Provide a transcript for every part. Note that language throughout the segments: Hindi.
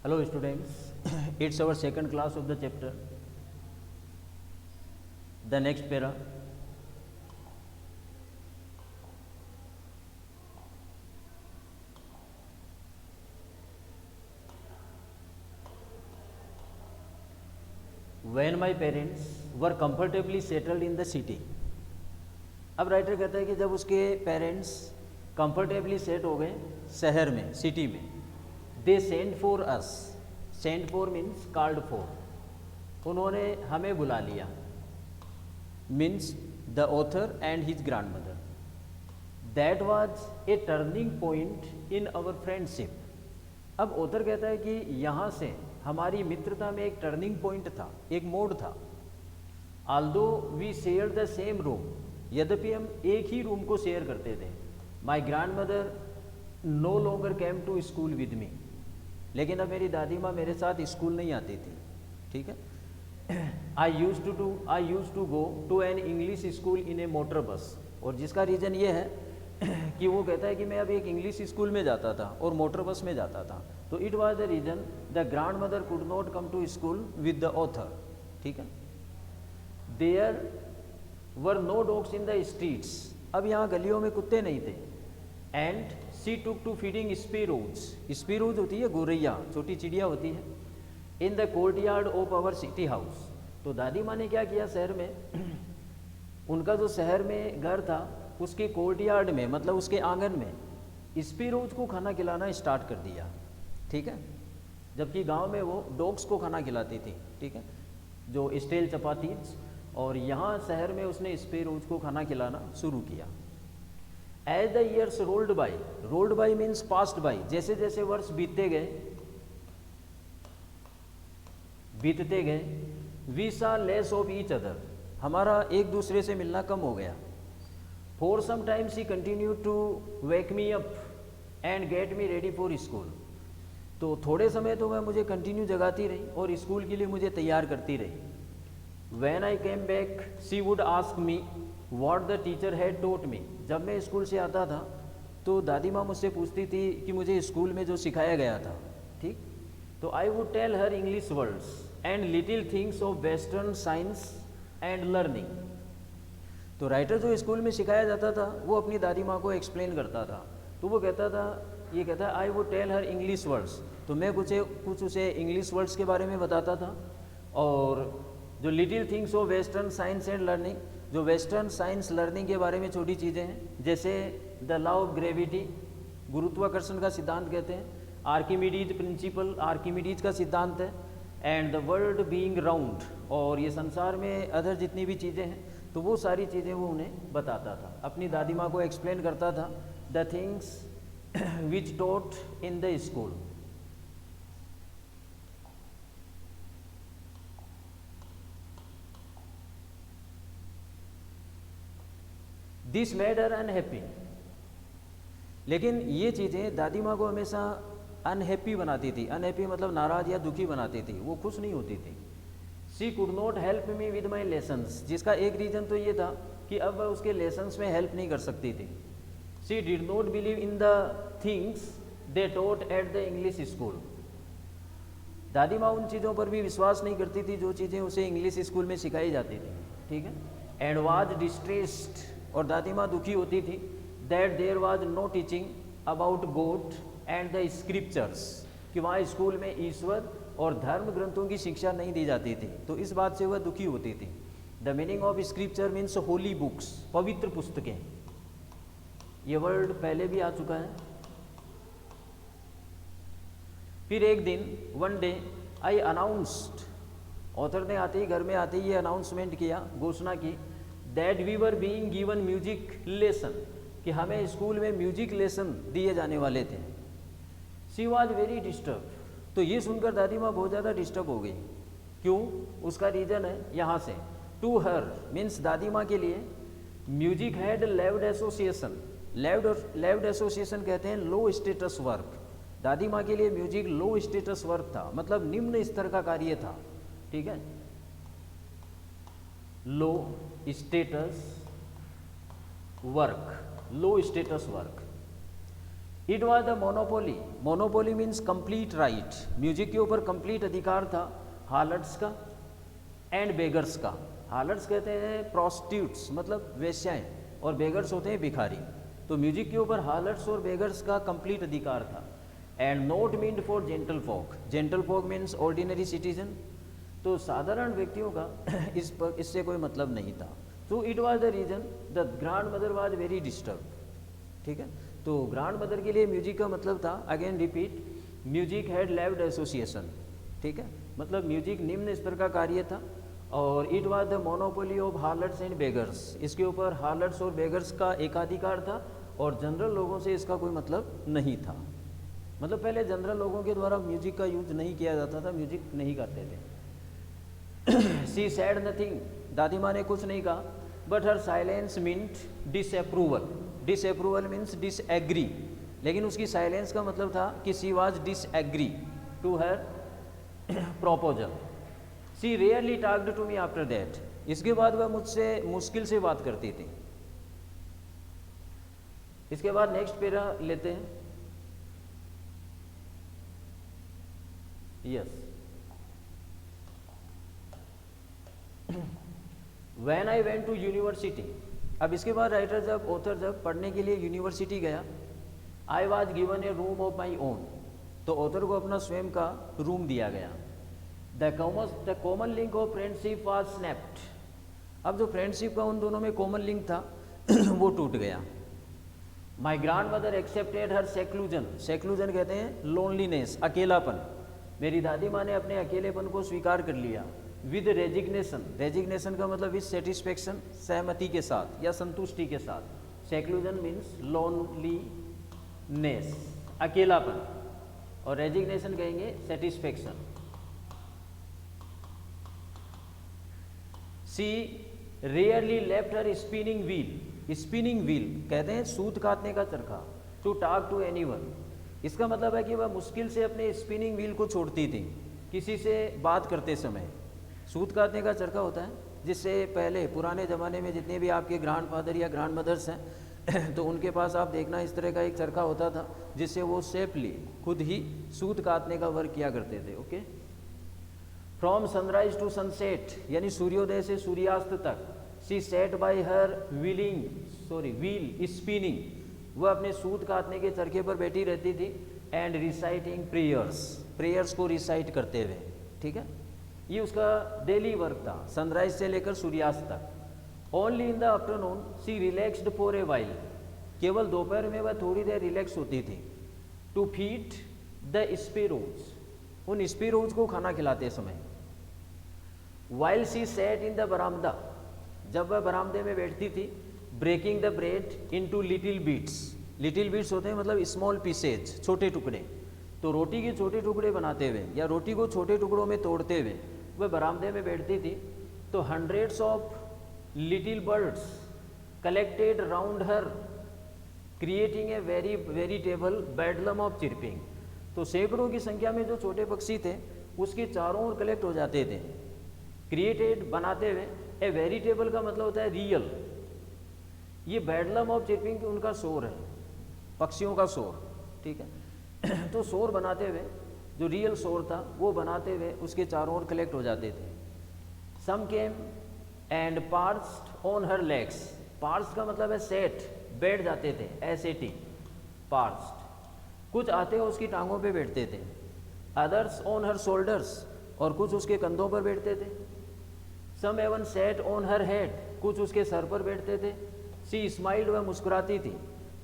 Hello students, it's our second class of the chapter. The next para. When my parents were comfortably settled in the city. अब राइटर कहता है कि जब उसके पेरेंट्स कंफर्टेबली सेट हो गए शहर में, सिटी में, they send for us. Send for means called for. उन्होंने हमें बुला लिया. Means the author and his grandmother. That was a turning point in our friendship. अब ऑथर कहता है कि यहाँ से हमारी मित्रता में एक टर्निंग पॉइंट था, एक मोड़ था. Although we share the same room, यद्यपि हम एक ही रूम को शेयर करते थे. My grandmother no longer came to school with me. लेकिन अब मेरी दादी माँ मेरे साथ स्कूल नहीं आती थी. ठीक है. I used to go to an English school in a motor bus. और जिसका रीज़न ये है कि वो कहता है कि मैं अब एक इंग्लिश स्कूल में जाता था और मोटर बस में जाता था. तो it was the reason the grandmother could not come to school with the author. ठीक है. There were no dogs in the streets. अब यहाँ गलियों में कुत्ते नहीं थे. And she took to feeding sparrows. Sparrows होती है गोरैया, छोटी चिड़िया होती है. In the courtyard of our city house. तो दादी माँ ने क्या किया शहर में, उनका जो शहर में घर था उसके कोर्टयार्ड में, मतलब उसके आंगन में स्पीरोज को खाना खिलाना स्टार्ट कर दिया. ठीक है. जबकि गांव में वो डॉग्स को खाना खिलाती थी. ठीक है, जो स्टेल चपातीज. और यहाँ शहर में उसने स्पीरोज को खाना खिलाना शुरू किया. As the years rolled by means passed by. जैसे जैसे वर्ष बीतते गए we saw less of each other. हमारा एक दूसरे से मिलना कम हो गया. फॉर सम टाइम्स ही continue to wake me up and get me ready for school. तो थोड़े समय तो वह मुझे कंटिन्यू जगाती रही और स्कूल के लिए मुझे तैयार करती रही. When I came back, she would ask me what the teacher had taught me. जब मैं स्कूल से आता था तो दादी माँ मुझसे पूछती थी कि मुझे स्कूल में जो सिखाया गया था. ठीक. तो I would tell her English words and little things of Western science and learning. तो राइटर जो स्कूल में सिखाया जाता था वो अपनी दादी माँ को एक्सप्लेन करता था. तो वो कहता है I would tell her English words. तो मैं कुछ उसे इंग्लिश वर्ड्स के बारे में बताता था. और जो little things of western science and learning, जो वेस्टर्न साइंस लर्निंग के बारे में छोटी चीज़ें हैं, जैसे द लॉ ऑफ ग्रेविटी, गुरुत्वाकर्षण का सिद्धांत कहते हैं. आर्किमिडीज प्रिंसिपल, आर्किमिडीज का सिद्धांत है. And the world being round, और ये संसार में अदर जितनी भी चीज़ें हैं तो वो सारी चीज़ें वो उन्हें बताता था, अपनी दादी माँ को एक्सप्लेन करता था. The things which taught in the school. This made her unhappy. लेकिन ये चीज़ें दादी माँ को हमेशा अनहैप्पी बनाती थी. अनहैप्पी मतलब नाराज़ या दुखी बनाती थी, वो खुश नहीं होती थी. She could not help me with my lessons. जिसका एक रीज़न तो ये था कि अब वह उसके लेसन्स में हेल्प नहीं कर सकती थी. She did not believe in the things they taught at the English school. दादी माँ उन चीज़ों पर भी विश्वास नहीं करती थी जो चीज़ें उसे इंग्लिश स्कूल में सिखाई जाती थी. ठीक है. एंड वाज डिस्ट्रेस्ड, और दादी माँ दुखी होती थी. That there was no teaching about God and the scriptures. कि वहाँ स्कूल में ईश्वर और धर्म ग्रंथों की शिक्षा नहीं दी जाती थी. तो इस बात से वह दुखी होती थी. The meaning of scripture means holy books, पवित्र पुस्तकें. ये वर्ड पहले भी आ चुका है. फिर एक दिन, वन डे, आई अनाउंस्ड. ऑथर ने आते ही, घर में आते ही ये अनाउंसमेंट किया, घोषणा की, that we were being given music lesson. कि हमें स्कूल में म्यूजिक लेसन दिए जाने वाले थे. She was very disturb. तो ये सुनकर दादी माँ बहुत ज़्यादा डिस्टर्ब हो गई. क्यों? उसका रीज़न है यहाँ से. टू हर मीन्स दादी माँ के लिए music had lewd association. लेव्ड association कहते हैं लो स्टेटस वर्क. दादी माँ के लिए म्यूजिक लो स्टेटस वर्क था, मतलब निम्न स्तर का कार्य था. ठीक है. लो status work, low status work. It was the monopoly, monopoly means complete right, music के ऊपर कंप्लीट अधिकार था हार्लट्स का एंड बेगर्स का। हार्लट्स कहते हैं प्रोस्टिट्यूट्स मतलब वेश्याएं, और बेगर्स होते हैं भिखारी। तो म्यूजिक के ऊपर हार्लट्स और बेगर्स का कंप्लीट अधिकार था। And not meant for gentle folk, gentle folk means ordinary citizen, तो साधारण व्यक्तियों का इससे कोई मतलब नहीं था। तो it was the reason the grandmother was very disturb. ठीक है, तो ग्रैंड मदर के लिए म्यूजिक का मतलब था, again repeat, music had lewd association. ठीक है, मतलब म्यूजिक निम्न स्तर का कार्य था, और it was the monopoly of harlots and beggars, इसके ऊपर हार्लट्स और बेगर्स का एकाधिकार था, और जनरल लोगों से इसका कोई मतलब नहीं था। मतलब पहले जनरल लोगों के द्वारा म्यूजिक का यूज नहीं किया जाता था, म्यूजिक नहीं करते थे। शी सैड नथिंग, दादी माँ ने कुछ नहीं कहा, but her silence meant disapproval, disapproval means disagree, लेकिन उसकी साइलेंस का मतलब था कि she was disagree to her proposal. She rarely talked to me after that, इसके बाद वह मुझसे मुश्किल से बात करती थी। इसके बाद नेक्स्ट पैरा लेते हैं। Yes, when I went to university, अब इसके बाद राइटर जब ऑथर जब पढ़ने के लिए यूनिवर्सिटी गया, I was given A room of my own, तो ऑथर को अपना स्वयं का रूम दिया गया। The common link of friendship was snapped, अब जो फ्रेंडशिप का उन दोनों में कॉमन लिंक था वो टूट गया। My grand mother accepted her seclusion, seclusion कहते हैं लोनलीनेस, अकेलापन, मेरी दादी माँ ने अपने अकेलेपन को स्वीकार कर लिया। विद रेजिग्नेशन, रेजिग्नेशन का मतलब विद सेटिस्फेक्शन, सहमति के साथ या संतुष्टि के साथ। सेक्लूजन मीन्स लोनलीनेस, अकेलापन, और रेजिग्नेशन कहेंगे satisfaction. She rarely left her spinning wheel, spinning wheel कहते हैं सूत काटने का चरखा, टू टॉक टू एनीवन, इसका मतलब है कि वह मुश्किल से अपने स्पिनिंग व्हील को छोड़ती थी किसी से बात करते समय। सूत काटने का चरखा होता है जिससे पहले पुराने ज़माने में जितने भी आपके ग्रैंड फादर या ग्रैंड मदर्स हैं तो उनके पास आप देखना इस तरह का एक चरखा होता था जिससे वो सेफली खुद ही सूत काटने का वर्क किया करते थे। Okay, from sunrise to sunset यानी सूर्योदय से सूर्यास्त तक, she sat by her wheel spinning, वह अपने सूत काटने के चरखे पर बैठी रहती थी। एंड रिसाइटिंग प्रेयर्स, प्रेयर्स को रिसाइट करते हुए। ठीक है, ये उसका डेली वर्क था सनराइज से लेकर सूर्यास्त तक। Only in the afternoon she relaxed for a while, केवल दोपहर में वह थोड़ी देर रिलैक्स होती थी। टू फीड द स्पैरोज, उन स्पैरोज को खाना खिलाते समय। While she sat in the बरामदा, जब वह बरामदे में बैठती थी। Breaking the bread into little bits, little bits होते हैं मतलब स्मॉल पीसेज, छोटे टुकड़े, तो रोटी के छोटे टुकड़े बनाते हुए या रोटी को छोटे टुकड़ों में तोड़ते हुए वह बरामदे में बैठती थी। तो hundreds of little birds collected round her creating a veritable bedlam of chirping, तो सैकड़ों की संख्या में जो छोटे पक्षी थे उसके चारों ओर कलेक्ट हो जाते थे। क्रिएटेड बनाते हुए, ए वेरिटेबल का मतलब होता है रियल, ये बेडलम ऑफ चिरपिंग उनका शोर है, पक्षियों का शोर। ठीक है, तो शोर बनाते हुए जो रियल शोर था वो बनाते हुए उसके चारों ओर कलेक्ट हो जाते थे। Some came and perched on her legs, perch का मतलब है सेट, बैठ जाते थे, एस-ए-टी, पार्स्ड, कुछ आते हुए उसकी टांगों पे बैठते थे। अदर्स ऑन हर शोल्डर्स, और कुछ उसके कंधों पर बैठते थे। Some even sat on her head, कुछ उसके सर पर बैठते थे। सी स्माइल्ड, वह मुस्कुराती थी।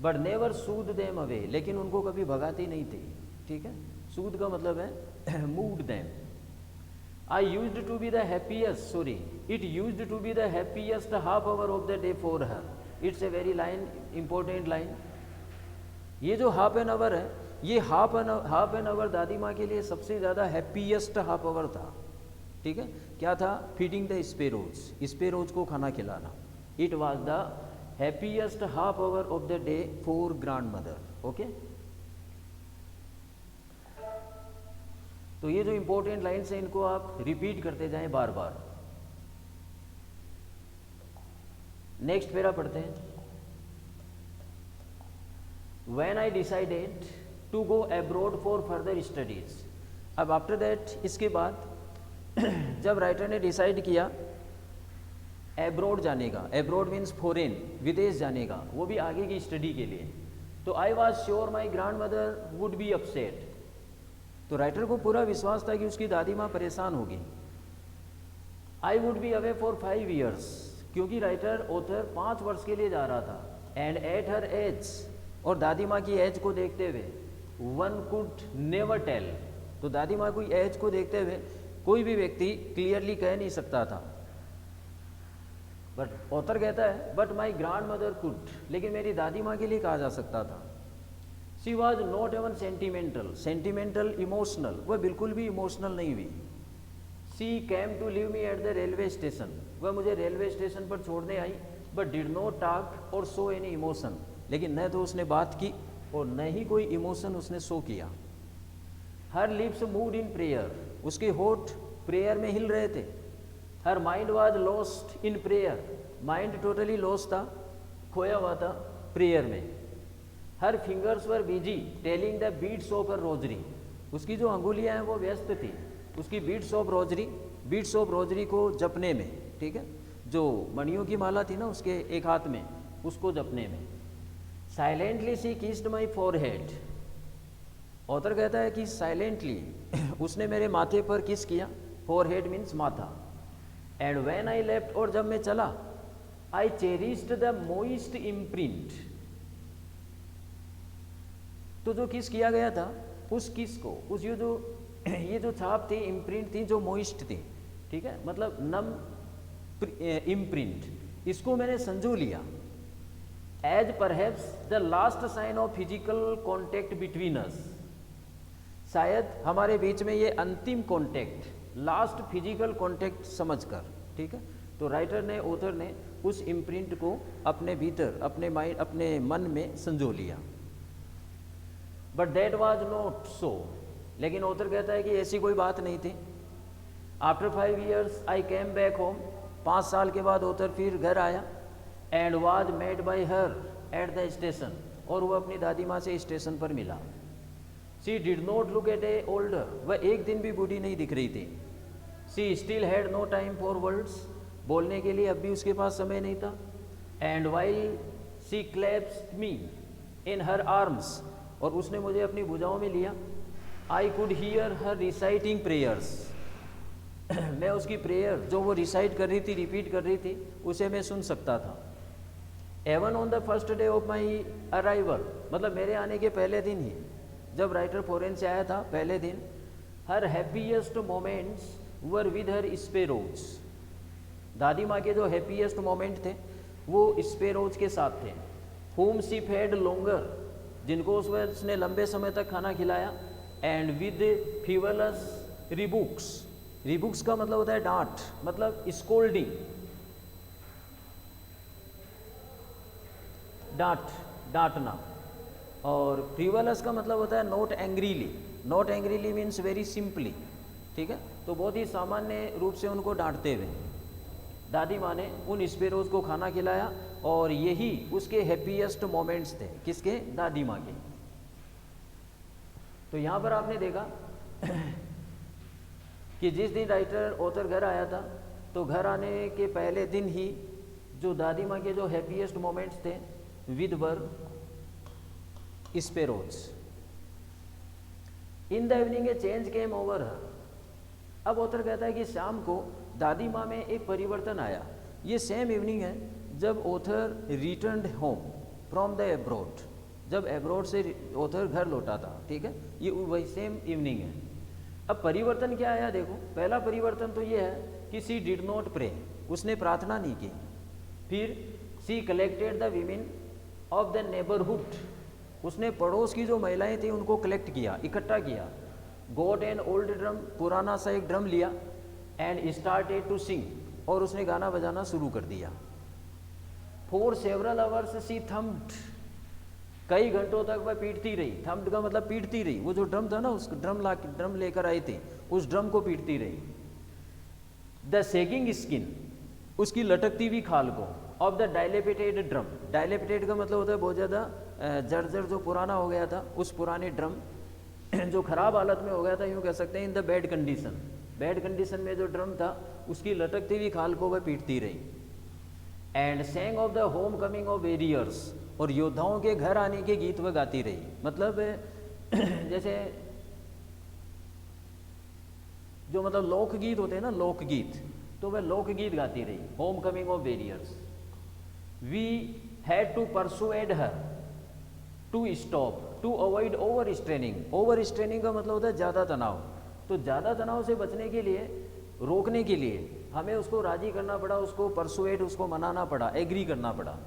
But never Sood them away, लेकिन उनको कभी भगाती नहीं थी। ठीक है, सूद का मतलब है mood them. I used to be the happiest, it used to be the happiest half hour of the day for her. It's a very line, important line. ये जो हाफ एन आवर है, ये हाफ एन आवर दादी माँ के लिए सबसे ज़्यादा हैप्पीएस्ट हाफ आवर था। ठीक है, क्या था? फीडिंग द स्पैरोज, स्पैरोज को खाना खिलाना। It was the happiest half hour of the day for grand mother. Okay, तो ये जो इंपॉर्टेंट लाइन्स हैं इनको आप रिपीट करते जाएं बार बार। नेक्स्ट पैरा पढ़ते हैं। When I decided to go abroad for further studies. अब आफ्टर दैट, इसके बाद जब राइटर ने डिसाइड किया एब्रॉड जाने का, एब्रॉड मीन्स फॉरेन, विदेश जाने का, वो भी आगे की स्टडी के लिए, तो I was sure my grand mother would be upset. तो राइटर को पूरा विश्वास था कि उसकी दादी माँ परेशान होगी। I would be away for 5 years, क्योंकि राइटर ऑथर 5 वर्ष के लिए जा रहा था। एंड एट हर एज, और दादी माँ की एज को देखते हुए, वन कुड नेवर टेल, तो दादी माँ की एज को देखते हुए कोई भी व्यक्ति क्लियरली कह नहीं सकता था। बट ऑथर कहता है but my grandmother could, लेकिन मेरी दादी माँ के लिए कहा जा सकता था। She was not even sentimental, sentimental emotional, वह बिल्कुल भी इमोशनल नहीं हुई। She came to leave me at the railway station, वह मुझे रेलवे स्टेशन पर छोड़ने आई, but did not talk or show any emotion, लेकिन न तो उसने बात की और न ही कोई इमोशन उसने शो किया। Her lips moved in prayer, उसके होठ प्रेयर में हिल रहे थे। Her mind was lost in prayer, mind totally lost था, खोया हुआ था प्रेयर में। Her fingers were busy telling the beads of her rosary, उसकी जो अंगुलियां हैं वो व्यस्त थी उसकी बीट्स ऑफ रोजरी को जपने में, ठीक है, जो मणियों की माला थी ना उसके एक हाथ में, उसको जपने में। Silently she kissed my forehead, author कहता है कि साइलेंटली उसने मेरे माथे पर किस किया, फोरहेड मीन्स माथा। एंड व्हेन आई लेफ्ट, और जब मैं चला, आई चेरिस्ड द मोइस्ट इम्प्रिंट, तो जो किस किया गया था उस किस को, उस ये जो छाप थी, इम्प्रिंट थी जो मोइस्ट थी, ठीक है, मतलब नम इम्प्रिंट, इसको मैंने संजो लिया। As perhaps the last sign of physical contact between us, शायद हमारे बीच में ये अंतिम कॉन्टेक्ट, लास्ट फिजिकल कॉन्टेक्ट समझकर, ठीक है। तो राइटर ने, ऑथर ने उस इम्प्रिंट को अपने भीतर, अपने माइंड, अपने मन में संजो लिया। But that was not so, लेकिन ऑथर कहता है कि ऐसी कोई बात नहीं थी। After 5 years I came back home, 5 साल के बाद ऑथर फिर घर आया। And was met by her at the station, और वह अपनी दादी माँ से स्टेशन पर मिला। She did not look at a older, वह एक दिन भी बूढ़ी नहीं दिख रही थी। She still had no time for words, बोलने के लिए अब भी उसके पास समय नहीं था। And while she clapped me in her arms, और उसने मुझे अपनी भुजाओं में लिया। I could hear her reciting prayers, मैं उसकी प्रेयर जो वो रिसाइट कर रही थी, रिपीट कर रही थी, उसे मैं सुन सकता था। Even on the first day of my arrival, मतलब मेरे आने के पहले दिन ही, जब राइटर फॉरेन से आया था पहले दिन, her happiest moments were with her sparrows, दादी माँ के जो हैप्पीएस्ट मोमेंट थे वो स्पेरोज के साथ थे। होम शी फेड लॉन्गर, जिनको उसने लंबे समय तक खाना खिलाया। एंड विद फ्यूवलस रिबुक्स, रिबुक्स का मतलब होता है डांट, मतलब स्कोल्डिंग, डांटना। और फ्रीवलस का मतलब होता है not angrily, not angrily means very simply, ठीक है। तो बहुत ही सामान्य रूप से उनको डांटते हुए दादी माँ ने उन स्पेरोज को खाना खिलाया, और यही उसके हैप्पीएस्ट मोमेंट्स थे, किसके, दादी माँ के। तो यहाँ पर आपने देखा कि जिस दिन राइटर, ऑथर घर आया था, तो घर आने के पहले दिन ही जो दादी माँ के जो हैप्पीएस्ट मोमेंट्स थे with were sparrows. In the evening A change came over हर, अब ऑथर कहता है कि शाम को दादी माँ में एक परिवर्तन आया। ये सेम इवनिंग है जब author returned home from the abroad, जब एब्रॉड से ऑथर घर लौटा था, ठीक है, ये वही सेम इवनिंग है। अब परिवर्तन क्या आया देखो, पहला परिवर्तन तो ये है कि सी डिड नॉट प्रे, उसने प्रार्थना नहीं की। फिर she collected the women of the neighbourhood, उसने पड़ोस की जो महिलाएं थी उनको कलेक्ट किया, इकट्ठा किया। गॉट एन ओल्ड ड्रम, पुराना सा एक ड्रम लिया। एंड स्टार्टेड टू सिंग, और उसने गाना बजाना शुरू कर दिया। For several hours C thumped, कई घंटों तक वह पीटती रही। थम्प्ड का मतलब पीटती रही, वो जो ड्रम था ना, उस ड्रम लेकर आई थी, उस ड्रम को पीटती रही। द सेगिंग स्किन, उसकी लटकती हुई खाल को, ऑफ द डायलेपिटेड ड्रम। डायलेपिटेड का मतलब होता है बहुत ज़्यादा जर्जर, जो पुराना हो गया था, उस पुराने ड्रम जो खराब हालत में हो गया था, यूँ कह सकते हैं in the bad condition. Bad condition में जो ड्रम था उसकी लटकती हुई खाल को वह पीटती रही। And saying of the home coming of warriors, और योद्धाओं के घर आने के गीत वह गाती रही। मतलब जैसे जो मतलब लोकगीत होते हैं ना, लोकगीत, तो वह लोकगीत गाती रही। Home coming of warriors. We had to persuade her to stop to avoid over straining. Over straining का मतलब होता है ज़्यादा तनाव। तो ज़्यादा तनाव से बचने के लिए, रोकने के लिए हमें उसको राजी करना पड़ा, उसको परसुएड, उसको मनाना पड़ा, एग्री करना पड़ा।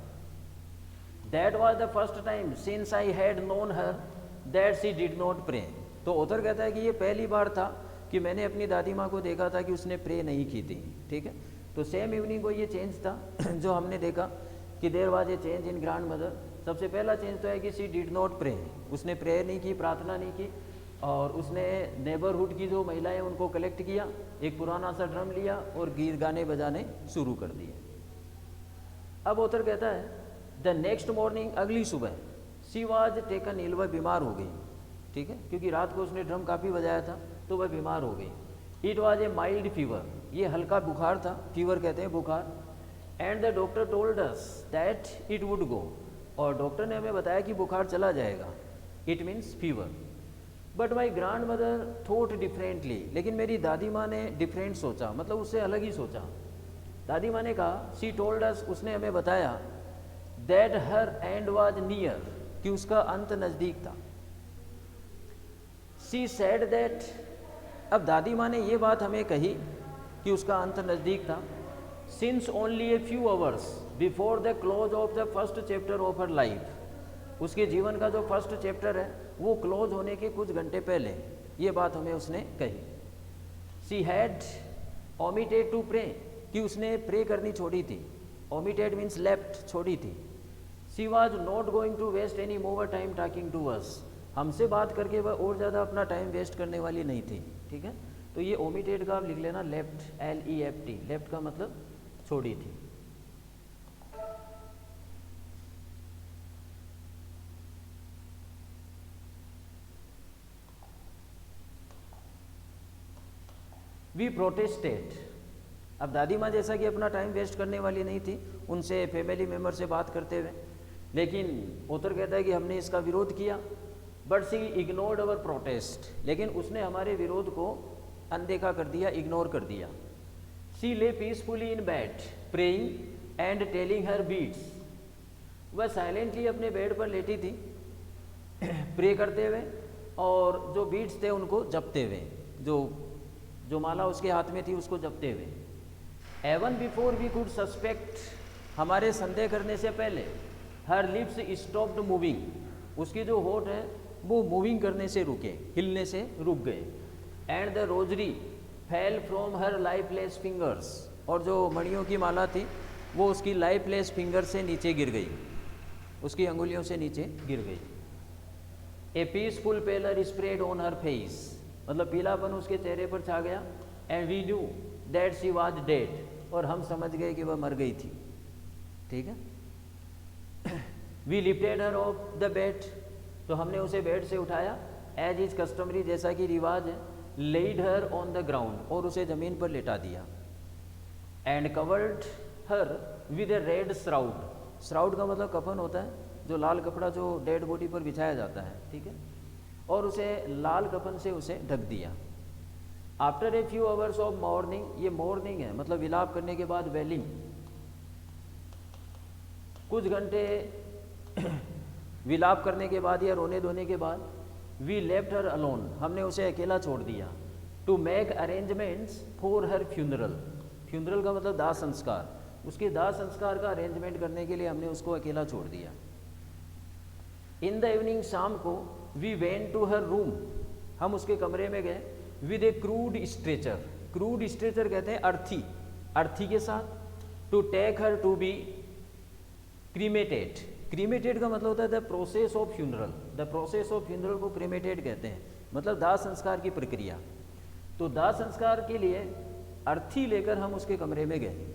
That was the first time since I had known her that she did not pray. तो ऑथर कहता है कि ये पहली बार था कि मैंने अपनी दादी माँ को देखा था कि उसने प्रे नहीं की थी। ठीक है, तो सेम इवनिंग को ये चेंज था जो हमने देखा कि there was a change in grandmother. सबसे पहला चेंज तो है कि शी डिड नॉट प्रे, उसने प्रेयर नहीं की, प्रार्थना नहीं की, और उसने नेबरहुड की जो महिलाएं उनको कलेक्ट किया, एक पुराना सा ड्रम लिया और गीत गाने बजाने शुरू कर दिए। अब ऑथर कहता है द नेक्स्ट मॉर्निंग, अगली सुबह, शी वाज टेकन इल, वह बीमार हो गई। ठीक है, क्योंकि रात को उसने ड्रम काफ़ी बजाया था तो वह बीमार हो गई। It was a mild fever, ये हल्का बुखार था, फीवर कहते हैं बुखार। And the doctor told us that it would go, और डॉक्टर ने हमें बताया कि बुखार चला जाएगा, it means fever. But my grand mother thought differently, लेकिन मेरी दादी माँ ने डिफरेंट सोचा, मतलब उससे अलग ही सोचा। दादी माँ ने कहा, शी टोल्ड अस, उसने हमें बताया, that her and was near, कि उसका अंत नज़दीक था। शी सेड दैट, अब दादी माँ ने ये बात हमें कही कि उसका अंत नज़दीक था, since only a few hours before the close of the first chapter of her life. उसके जीवन का जो फर्स्ट चैप्टर है वो क्लोज होने के कुछ घंटे पहले ये बात हमें उसने कही। She had omitted to pray, कि उसने प्रे करनी छोड़ी थी। ओमिटेड मीन्स लेफ्ट, छोड़ी थी। She was not going to waste any more time talking to us, हमसे बात करके वह और ज़्यादा अपना टाइम वेस्ट करने वाली नहीं थी। ठीक है, तो ये ओमिटेड का आप लिख लेना लेफ्ट, LEFT, लेफ्ट का मतलब छोड़ी थी। वी प्रोटेस्टेड, अब दादी माँ जैसा कि अपना टाइम वेस्ट करने वाली नहीं थी उनसे, फैमिली मेम्बर से बात करते हुए, लेकिन ऑथर कहता है कि हमने इसका विरोध किया। But she ignored our protest, लेकिन उसने हमारे विरोध को अनदेखा कर दिया, इग्नोर कर दिया। She lay peacefully in bed praying and telling her beads, वह साइलेंटली अपने बेड पर लेटी थी प्रे करते हुए और जो बीट्स थे उनको जपते हुए, जो माला उसके हाथ में थी उसको जपते हुए। Even before we could suspect, हमारे संदेह करने से पहले, हर लिप्स स्टॉप्ड मूविंग, उसकी जो होठ है वो मूविंग करने से रुके, हिलने से रुक गए। And the rosary fell from her lifeless fingers, और जो मणियों की माला थी वो उसकी लाइफलेस फिंगर से नीचे गिर गई, उसकी अंगुलियों से नीचे गिर गई। A peaceful pallor spread on her face, मतलब पीलापन उसके चेहरे पर छा गया। And we knew that she was dead, और हम समझ गए कि वह मर गई थी। ठीक है, we lifted her off the bed, तो हमने उसे बेड से उठाया, एज इज कस्टमरी, जैसा कि रिवाज है, laid her on the ground, और उसे ज़मीन पर लेटा दिया। And covered her with a red shroud, shroud का मतलब कफन होता है, जो लाल कपड़ा जो डेड बॉडी पर बिछाया जाता है। ठीक है, और उसे लाल कफन से उसे ढक दिया। After a few hours of morning, ये मॉर्निंग है मतलब विलाप करने के बाद वेलिंग, कुछ घंटे विलाप करने के बाद या रोने धोने के बाद, वी लेफ्ट हर अलोन, हमने उसे अकेला छोड़ दिया। To make arrangements for her funeral, funeral का मतलब दाह संस्कार, उसके दाह संस्कार का अरेंजमेंट करने के लिए हमने उसको अकेला छोड़ दिया। इन द इवनिंग, शाम को, we went to her room, हम उसके कमरे में गए, with a crude stretcher, crude stretcher कहते हैं अर्थी, अर्थी के साथ, to take her to be cremated, cremated का मतलब होता है the process of funeral, the process of funeral को क्रीमेटेड कहते हैं, मतलब दाह संस्कार की प्रक्रिया। तो दाह संस्कार के लिए अर्थी लेकर हम उसके कमरे में गए।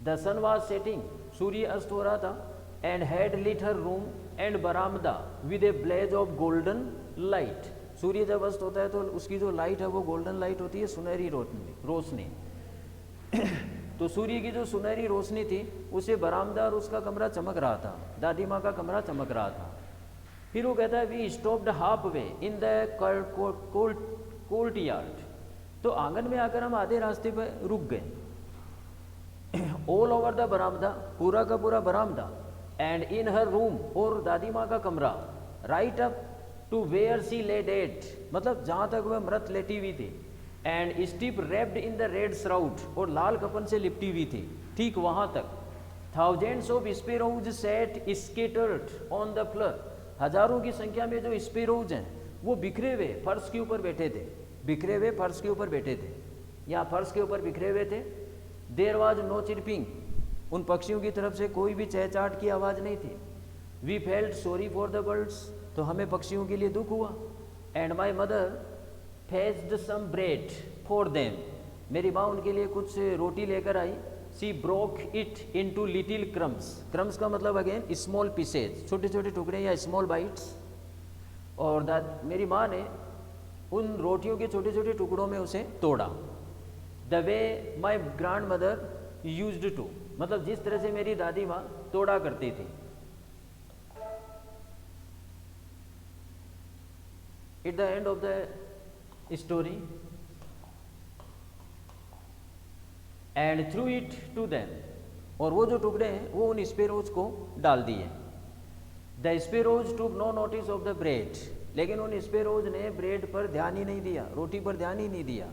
द सन वाज सेटिंग, सूर्य अस्त हो रहा था, and had lit her room and बरामदा with a blaze of golden light. सूर्य जब अस्त होता है तो उसकी जो लाइट है वो गोल्डन लाइट होती है, सुनहरी रोशनी। तो सूर्य की जो सुनहरी रोशनी थी उसे बरामदा और उसका कमरा चमक रहा था, दादी माँ का कमरा चमक रहा था। फिर वो कहता है we stopped halfway in the courtyard, तो आंगन में आकर हम आधे रास्ते पर रुक गए। ऑल ओवर द बरामदा, पूरा का पूरा बरामदा, एंड इन हर रूम, और दादी माँ का कमरा, right up to where she lay dead, मतलब जहाँ तक वह मृत लेटी हुई थी, and steep raped in the red shroud, और लाल कफन से लिपटी हुई थी, ठीक वहाँ तक। Thousands of sparrows set scattered on the floor, हजारों की संख्या में जो स्पैरोज हैं वो बिखरे हुए फर्श के ऊपर बैठे थे, बिखरे हुए फर्श के ऊपर बैठे थे, या फर्श के ऊपर बिखरे हुए थे। देयर वाज नो चिरपिंग, उन पक्षियों की तरफ से कोई भी चहचहाट की आवाज़ नहीं थी। We felt sorry for the birds, तो हमें पक्षियों के लिए दुख हुआ। And my mother fetched some bread for them, मेरी माँ उनके लिए कुछ रोटी लेकर आई। She broke it into little crumbs, crumbs का मतलब अगेन स्मॉल पीसेज, छोटे छोटे टुकड़े या स्मॉल बाइट्स। और मेरी माँ ने उन रोटियों के छोटे छोटे टुकड़ों में उसे तोड़ा। The way my grandmother used to, मतलब जिस तरह से मेरी दादी माँ तोड़ा करती थी। At the end of the story, and threw it to them, और वो जो टुकड़े हैं वो उन स्पैरोज को डाल दिए। The sparrows took no notice of the bread, लेकिन उन स्पैरोज ने ब्रेड पर ध्यान ही नहीं दिया, रोटी पर ध्यान ही नहीं दिया।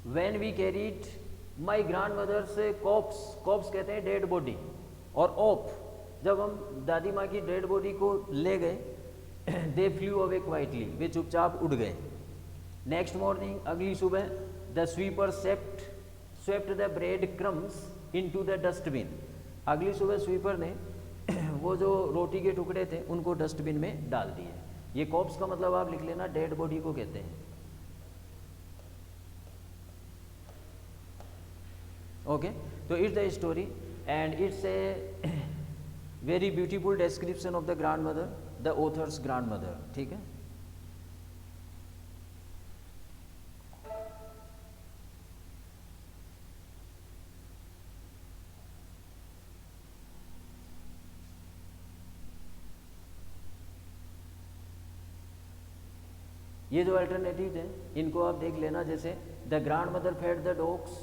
When we carried my grandmother से कॉप्स, कॉप्स कहते हैं डेड बॉडी, और ओप, जब हम दादी माँ की डेड बॉडी को ले गए, दे फ्लू अवे क्वाइटली, वे चुपचाप उड़ गए। नेक्स्ट मॉर्निंग, अगली सुबह, the sweeper swept the bread crumbs into the dustbin, अगली सुबह स्वीपर ने वो जो रोटी के टुकड़े थे उनको डस्टबिन में डाल दिए। ये कॉप्स का मतलब आप लिख लेना, डेड बॉडी को कहते हैं। ओके, तो it's the story and it's a very beautiful description of the grandmother, the author's grand mother, ठीक है। ये जो अल्टरनेटिव हैं इनको आप देख लेना, जैसे the grandmother fed the dogs,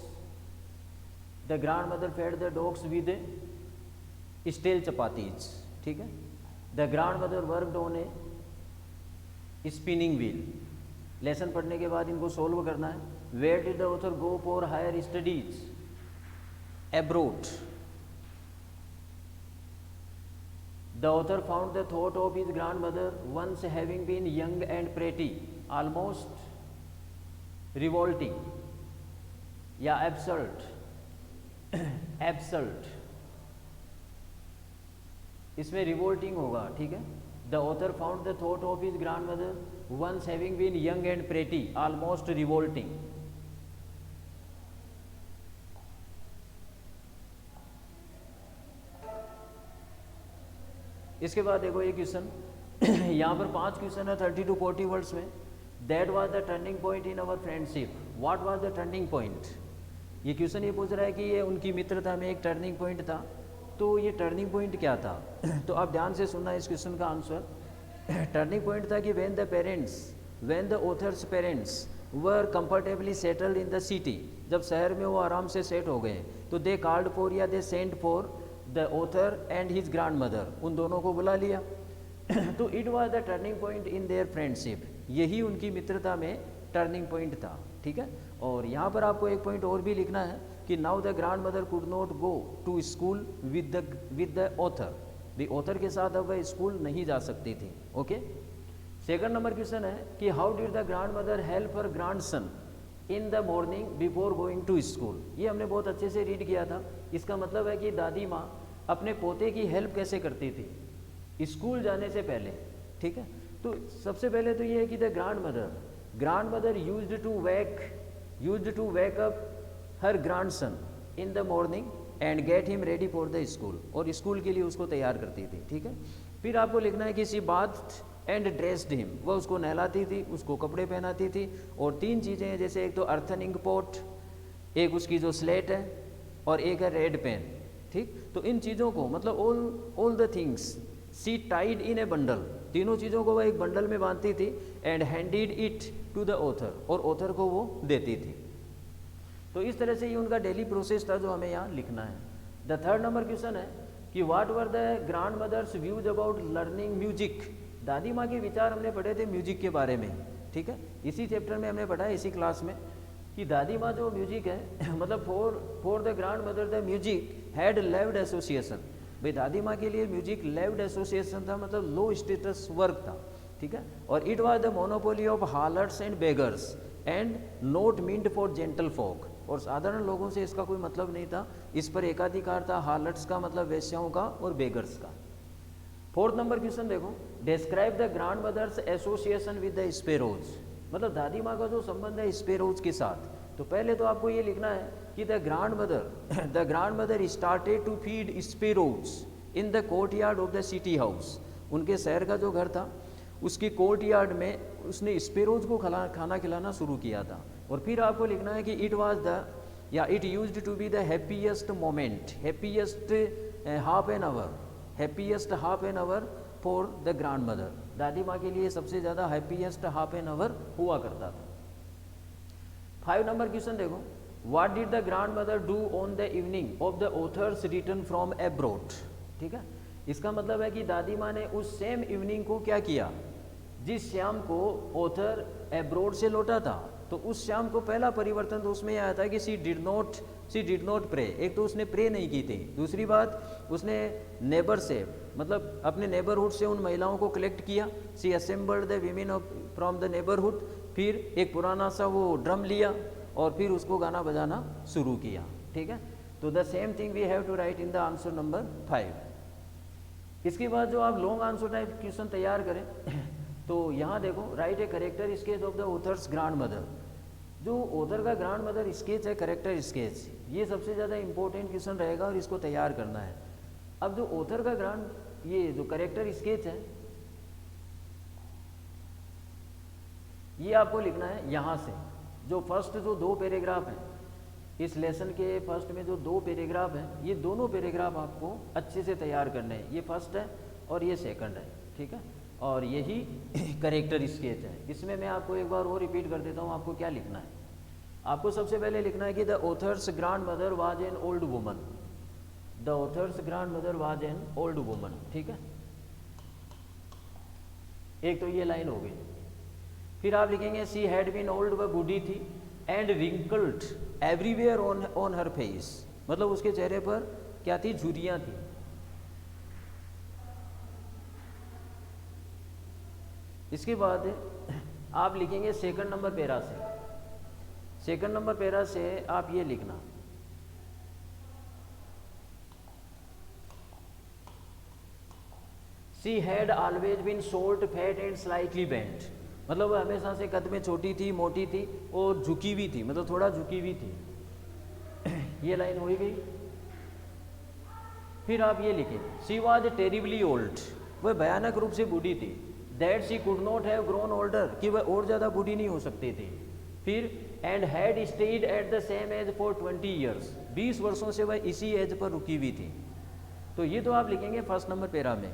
the grandmother fed the dogs with stale chapatis, ठीक है। The grandmother worked on a spinning wheel. Lesson पढ़ने के बाद इनको सोल्व करना है। Where did the author go for higher studies? Abroad. The author found the thought of his grandmother, once having been young and pretty, almost revolting या absurd, absurd, इसमें revolting होगा, ठीक है। The author found the thought of his grandmother, once having been young and pretty, almost revolting. इसके बाद देखो ये क्वेश्चन, यहाँ पर 5 क्वेश्चन है 30 to 40 वर्ड्स में। That was the turning point in our friendship, what was the turning point? ये क्वेश्चन ये पूछ रहा है कि ये उनकी मित्रता में एक टर्निंग पॉइंट था, तो ये टर्निंग पॉइंट क्या था? तो आप ध्यान से सुनना इस क्वेश्चन का आंसर। टर्निंग पॉइंट था कि when the author's parents were comfortably settled in the city, जब शहर में वो आराम से सेट हो गए, तो दे कॉल्ड फॉर या they sent for the author and his grand mother, उन दोनों को बुला लिया। तो it was the turning point in their friendship, यही उनकी मित्रता में टर्निंग पॉइंट था, ठीक है। और यहाँ पर आपको एक पॉइंट और भी लिखना है कि now the grandmother could not go to school with the author, the author के साथ अब वह स्कूल नहीं जा सकती थी, ओके। सेकंड नंबर क्वेश्चन है कि how did the grandmother help her grandson in the morning before going to school? ये हमने बहुत अच्छे से रीड किया था। इसका मतलब है कि दादी माँ अपने पोते की हेल्प कैसे करती थी स्कूल जाने से पहले, ठीक है। तो सबसे पहले तो ये है कि the grandmother used to wake up her grandson in the morning and get him ready for the school, और स्कूल के लिए उसको तैयार करती थी, ठीक है। फिर आपको लिखना है कि she bath and dressed him, वह उसको नहलाती थी, उसको कपड़े पहनाती थी। और 3 चीज़ें हैं, जैसे एक तो अर्थन इंक पॉट, एक उसकी जो स्लेट है, और एक है रेड पेन, ठीक। तो इन चीज़ों को मतलब all the things she tied in a bundle, तीनों चीज़ों को वह एक बंडल में बांधती थी। And handed it to the author, और ऑथर को वो देती थी। तो इस तरह से ये उनका डेली प्रोसेस था जो हमें यहाँ लिखना है। द 3rd नंबर क्वेश्चन है कि what were the grandmother's views about learning music. दादी माँ के विचार हमने पढ़े थे म्यूजिक के बारे में, ठीक है। इसी चैप्टर में हमने पढ़ा है, इसी क्लास में, कि दादी माँ जो म्यूजिक है मतलब for the grandmother the music had lewd association. भाई दादी माँ के लिए म्यूजिक लेव्ड एसोसिएशन था, मतलब लो स्टेटस वर्क था, ठीक है। और it was the monopoly of harlots and beggars and not meant for gentle folk, और साधारण लोगों से इसका कोई मतलब नहीं था, इस पर एकाधिकार था हार्लट्स का मतलब वेश्याओं का और बेगर्स का। 4th नंबर क्वेश्चन देखो, describe the grandmother's association with the sparrows, मतलब दादी माँ का जो संबंध है स्पेरोज के साथ। तो पहले तो आपको ये लिखना है कि the grandmother started to feed sparrows in the courtyard of the city house. उनके शहर का जो घर था उसकी कोर्ट यार्ड में उसने स्पेरोज को खाना खिलाना शुरू किया था। और फिर आपको लिखना है कि इट वाज द या it used to be the happiest moment, happiest half an hour for the grandmother. दादी माँ के लिए सबसे ज़्यादा हैप्पीएस्ट हाफ एन आवर हुआ करता था। 5 नंबर क्वेश्चन देखो, what did the grand mother do on the evening of the author's return from abroad, ठीक है। इसका मतलब है कि दादी माँ ने उस सेम इवनिंग को क्या किया, जिस शाम को ऑथर एब्रोड से लौटा था, तो उस शाम को पहला परिवर्तन तो उसमें आया था कि शी डिड नॉट प्रे। एक तो उसने प्रे नहीं की थी, दूसरी बात उसने नेबर से मतलब अपने नेबरहुड से उन महिलाओं को कलेक्ट किया। She assembled the women from the neighbourhood, फिर एक पुराना सा वो ड्रम लिया और फिर उसको गाना बजाना शुरू किया, ठीक है। तो the same thing we have to write in the answer number 5। इसके बाद जो आप लॉन्ग आंसर टाइप क्वेश्चन तैयार करें तो यहाँ देखो, right a character sketch of the author's grand mother. जो ऑथर का ग्रैंड मदर स्केच है, करेक्टर स्केच, ये सबसे ज़्यादा इंपॉर्टेंट क्वेश्चन रहेगा और इसको तैयार करना है। अब जो ऑथर का ये जो करेक्टर स्केच है ये आपको लिखना है यहाँ से। जो फर्स्ट जो 2 पैराग्राफ हैं इस लेसन के फर्स्ट में, जो 2 पैराग्राफ हैं, ये दोनों पैराग्राफ आपको अच्छे से तैयार करने हैं। ये फर्स्ट है और ये सेकंड है, ठीक है। और यही करेक्टर स्केच है। इसमें मैं आपको एक बार और रिपीट कर देता हूँ आपको क्या लिखना है। आपको सबसे पहले लिखना है कि the author's grand mother was an old woman. The author's grand mother was an old woman, ठीक है। एक तो ये लाइन हो गई। फिर आप लिखेंगे शी हैड बीन ओल्ड, वह बूढ़ी थी, and wrinkled everywhere on her face, मतलब उसके चेहरे पर क्या थी, झुर्रियाँ थी। इसके बाद आप लिखेंगे सेकंड नंबर पैरा से। सेकंड नंबर पैरा से आप ये लिखना, she had always been short fat and slightly bent, मतलब वह हमेशा से कद में छोटी थी, मोटी थी और झुकी हुई थी, मतलब थोड़ा झुकी हुई थी। ये लाइन हो गई। फिर आप ये लिखें शी वॉज टेरिबली ओल्ड, वह भयानक रूप से बूढ़ी थी। That she could not have grown older, कि वह और ज़्यादा बूढ़ी नहीं हो सकती थी। फिर and had stayed at the same age for 20 years, 20 वर्षों से वह इसी एज पर रुकी हुई थी। तो ये तो आप लिखेंगे फर्स्ट नंबर पैरा में,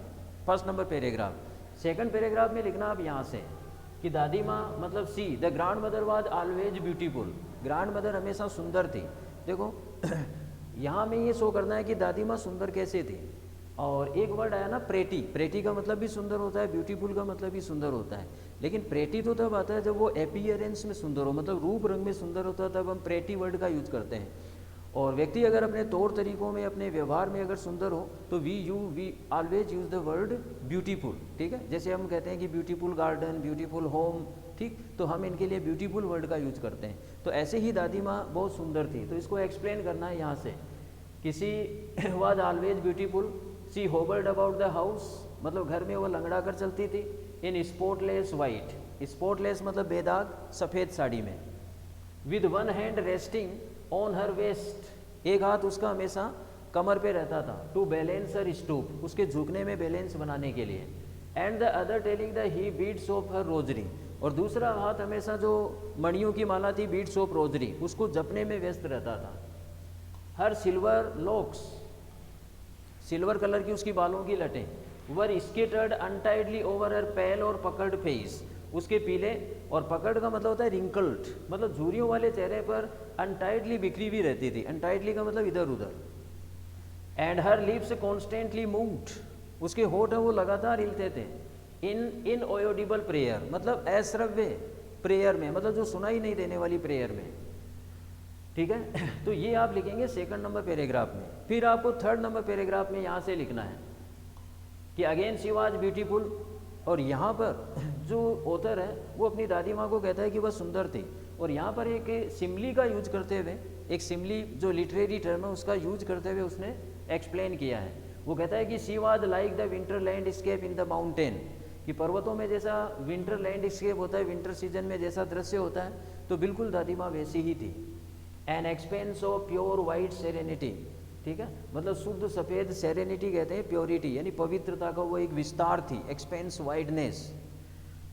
first number paragraph. Second paragraph में लिखना आप यहाँ से कि दादी माँ मतलब see the grand mother was always beautiful, grand mother हमेशा सुंदर थी। देखो यहाँ में ये शो करना है कि दादी माँ सुंदर कैसे थी। और एक वर्ड आया ना प्रेटी, प्रेटी का मतलब भी सुंदर होता है, ब्यूटीफुल का मतलब भी सुंदर होता है। लेकिन प्रेटी तो तब आता है जब वो एपियरेंस में सुंदर हो, मतलब रूप रंग में सुंदर होता है, तब हम प्रेटी वर्ड का यूज करते हैं। और व्यक्ति अगर अपने तौर तरीकों में, अपने व्यवहार में अगर सुंदर हो तो we always use the word beautiful, ठीक है। जैसे हम कहते हैं कि ब्यूटीफुल गार्डन, ब्यूटीफुल होम, ठीक, तो हम इनके लिए ब्यूटीफुल वर्ड का यूज करते हैं। तो ऐसे ही दादी माँ बहुत सुंदर थी, तो इसको एक्सप्लेन करना है यहाँ से। किसी was always beautiful, she hovered about the house, मतलब घर में वो लंगड़ा कर चलती थी। इन स्पॉटलेस वाइट, स्पॉटलेस मतलब बेदाग सफ़ेद साड़ी में। With one hand resting on her waist, एक हाथ उसका हमेशा कमर पे रहता था, टू बैलेंस हर स्टूप, उसके झुकने में बैलेंस बनाने के लिए। And the other telling the he beads of her rosary, और दूसरा हाथ हमेशा जो मणियों की माला थी, बीड्स ऑफ रोजरी, उसको जपने में व्यस्त रहता था। हर सिल्वर लॉक्स, सिल्वर कलर की उसकी बालों की लटें, वर स्केटर्ड अनटाइडली ओवर हर पेल और पकड़ फेस, उसके पीले, और पकड़ का मतलब होता है रिंकल्ड, मतलब झुर्रियों वाले चेहरे पर अनटाइडली बिखरी भी रहती थी। अनटाइडली का मतलब इधर उधर। And her lips constantly moved, उसके होठ है वो लगातार हिलते थे। इन ऑडिबल प्रेयर, मतलब अश्रव्य प्रेयर में, मतलब जो सुनाई नहीं देने वाली प्रेयर में। ठीक है, तो ये आप लिखेंगे सेकंड नंबर पैराग्राफ में। फिर आपको थर्ड नंबर पैराग्राफ में यहाँ से लिखना है कि अगेन शी वाज ब्यूटीफुल, और यहाँ पर जो ऑथर है वो अपनी दादी माँ को कहता है कि वह सुंदर थी, और यहाँ पर एक सिमली का यूज करते हुए, एक सिमली जो लिटरेरी टर्म है उसका यूज करते हुए उसने एक्सप्लेन किया है। वो कहता है कि she was like the winter landscape in the mountain, कि पर्वतों में जैसा विंटर लैंडस्केप होता है, विंटर सीजन में जैसा दृश्य होता है, तो बिल्कुल दादी माँ वैसी ही थी। An expense of pure white serenity, ठीक है, मतलब शुद्ध सफ़ेद, सेरेनिटी कहते हैं प्योरिटी, यानी पवित्रता का वो एक विस्तार थी, एक्सपेंस वाइडनेस,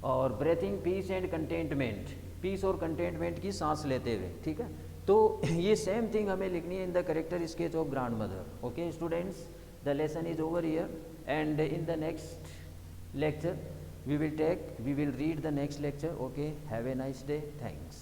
और breathing peace and contentment, peace और कंटेंटमेंट की सांस लेते हुए। ठीक है, तो ये सेम थिंग हमें लिखनी है in the character sketch of grand mother. Okay students, the lesson is over here, and in the next lecture we will read the next lecture. Okay, have a nice day. Thanks.